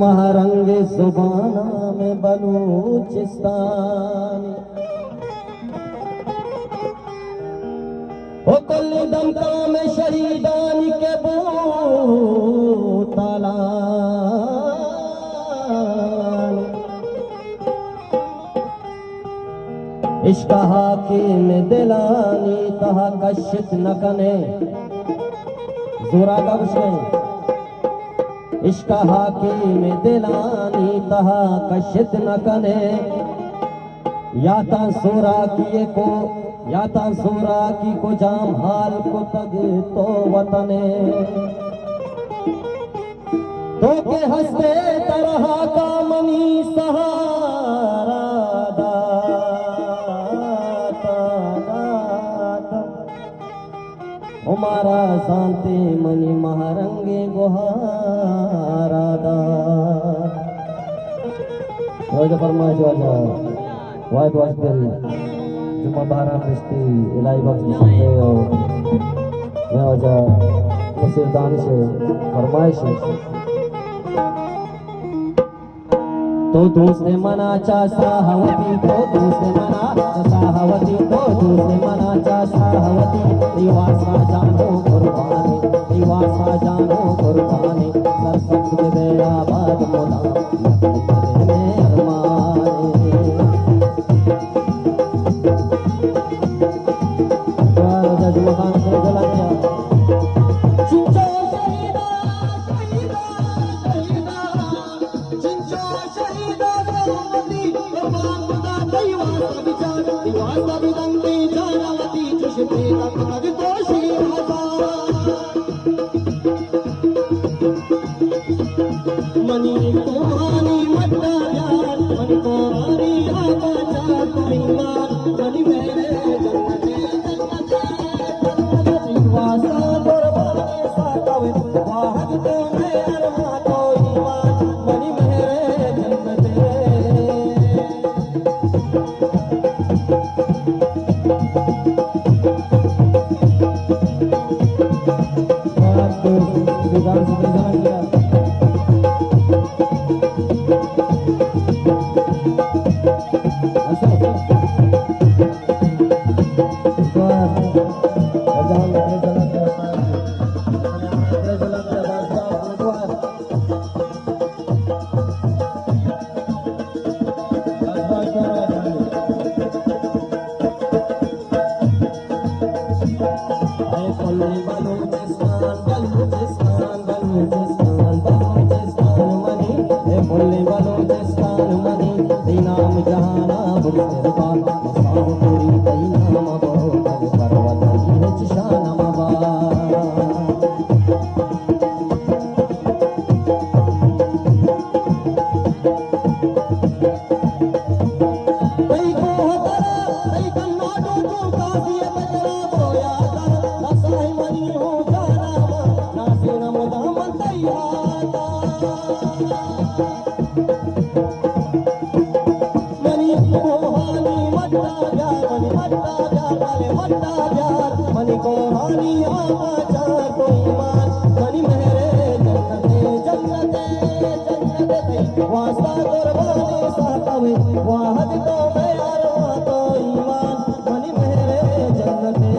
महारंगे जुबाना में बलूचिस्तान हो कुल दमका में शहीदान के बूतालान इश्क हाकिम दिलानी कहा कशित न कने जोरा गब्श में इश्क हाकिम दिलानी तहा कशित न कने या ता सोरा किए को या ता सोरा की को जाम हाल को तग तो वतने तो के हंसते तरह का मनी सहारा हमारा शांति मनी महारंगे गुहारादा रोज फरमाइश वाला वाइट वाइट दिल जुम्मा बारह मिस्ती इलाही बख्श मुसफ़े और मैं वजह मुसीर दानिश फरमाइश तो दूसरे मना चा साहवती तो दूसरे मना साहवती तो दूसरे मना चा साहवती दिवासा जानो कुर्बानी दिवासा जानो कुर्बानी सरसब्ज दे आबाद मोला में अरमानी द्वार जजमखान को जला दिया मनी कुमारी मट्टा यार मनी कुमारी आका चार कुमीमान मनी मेरे जन्नते वासा दरबार साकवे वाहद तो मैं अरमा तो ईमान मनी मेरे जन्नते आपको विधान से जान लिया मनी को हानी आका चार को ईमान मनी मेरे जन्नते जन्नते जन्नते वास्ता कुर्बानी साकवे वाहद तो मैं अरमा तो ईमान मनी मेरे जन्नते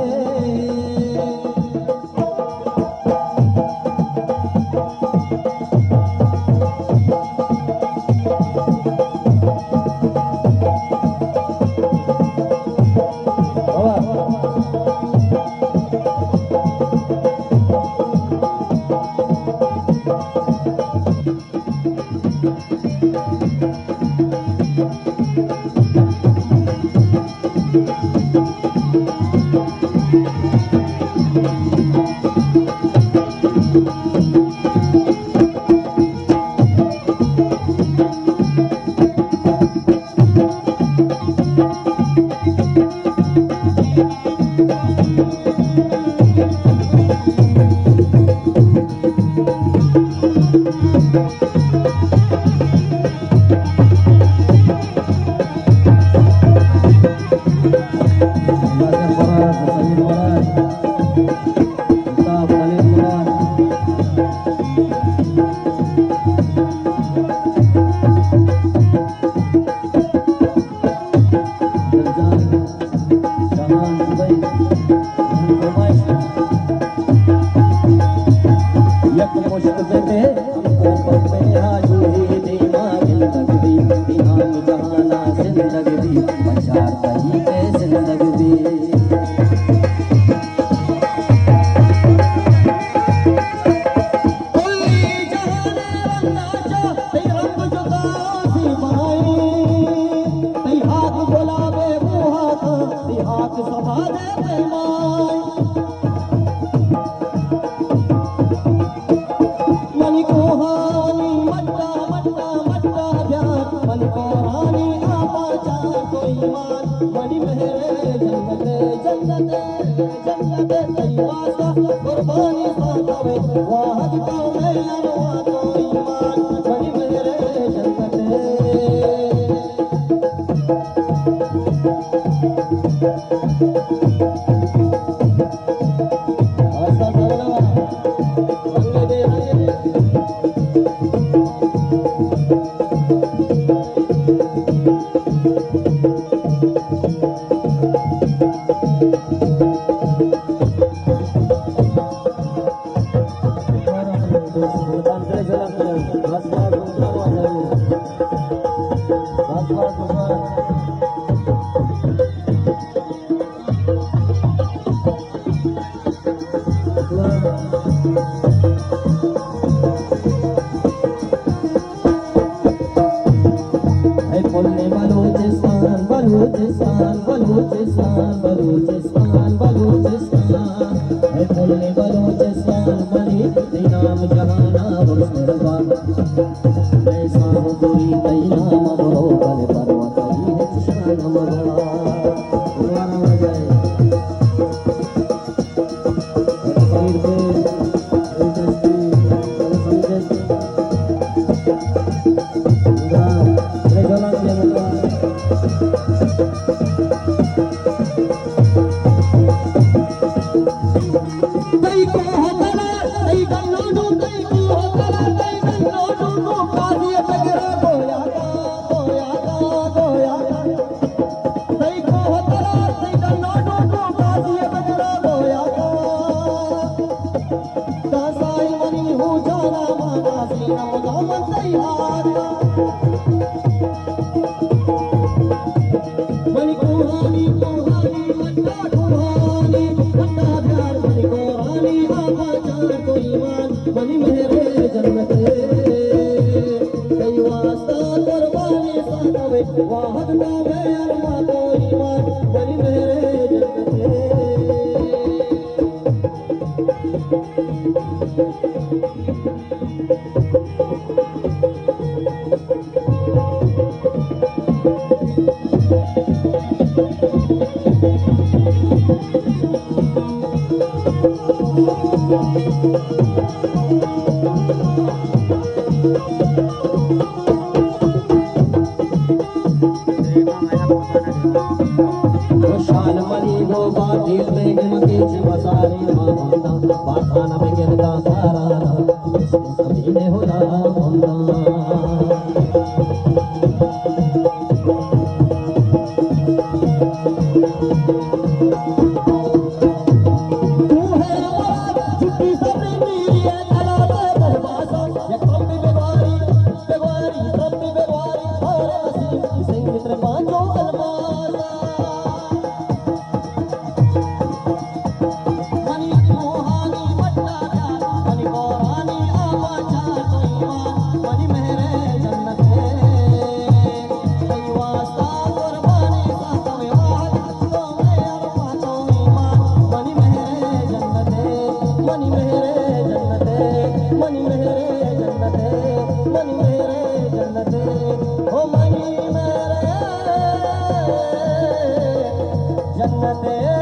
जन्नते